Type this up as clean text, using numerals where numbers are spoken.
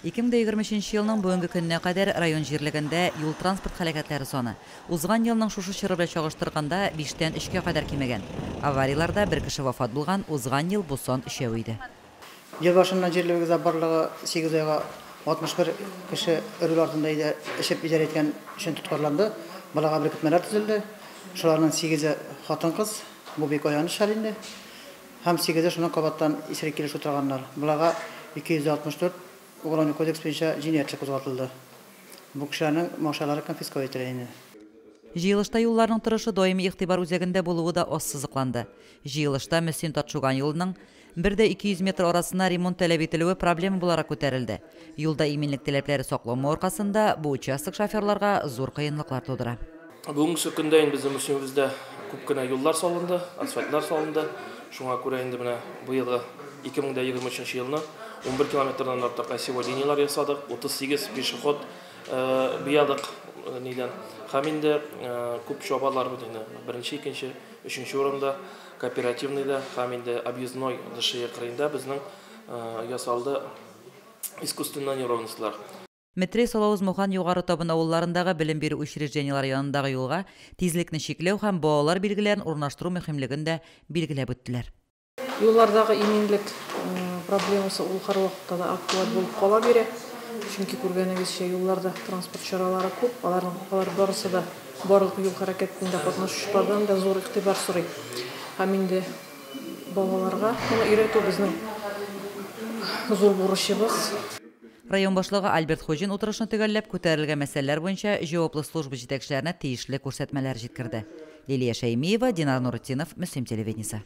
2023 елның бүгінгі күніне қадәр район жерлігінде юл транспорт халакатлары саны узган елның шушы чоры белән чагыштырганда 5-тән 3-кә кадәр кимәгән. Аварияларда бер кеше вафат булган, узган ел бу сан 3 иде. Ел башыннан жерлегебездә барлыгы 8 айга 61 кеше өрүл артында эшеп иҗара иткән өчен тоткарланды. Балага беркетмәләр төзелде. Шуларның 8-е хатын-кыз, бу бик аяныч хәл инде. Һәм 8-е шуның кабаттан исерек килеш утырганнар. Булага 264 Уголовный кодекс буенча җинаятьче кузгатылды. Бу кешеләрнең машиналары конфискация ителә. Җыелышта юлларның торышы даими игътибар үзәгендә булуы да ассызыкланды. Җыелышта Мөсин Татшуган юлының 1-200 метр арасына ремонт таләп ителүе проблема буларак күтәрелде. Юлда иминлек таләпләре сакланмау аркасында бу участок шоферларга зур кыенлыклар тудыра. Бүгенге көндә безнең Мөсинебездә күп кенә юллар салынды, асфальтлар салынды. Шуңа күрә инде менә бу елгы 2023 елны 11 километрдан артык освобождениялар ясадык, 38 пешеход быядык нидән. Һәм инде күп чабалар булды. Беренче, икенче, өченче урында кооперативныйда һәм инде объездной ДШЕ кырында безнең ясалды искусственная неровностьлар. Метрей Салавыз Мухан югары табын авылларындагы белем бирү учреждениялары янындагы юлга тизлекне чикләү һәм балалар билгеләрен урнаштыру мөһимлеген дә билгеләп үттеләр. Юллардагы иминлек проблемасы ул һәр вакытта да актуаль булып кала бирә. Чөнки күргәнегезчә юлларда транспорт чаралары күп, алар барысы да барлык юл хәрәкәтендә катнашучылардан да зур игътибар сорый. Һәм инде балаларга моны өйрәтү безнең зур бурычыбыз. Район башлыгы Альберт Хоҗин утырышны төгәлләп күтәрелгән мәсьәләләр буенча җаваплы служба җитәкчеләренә тиешле күрсәтмәләр җиткерде. Лилия Шәймиева, Динар Нуртдинов, Мөслим телевидениесе.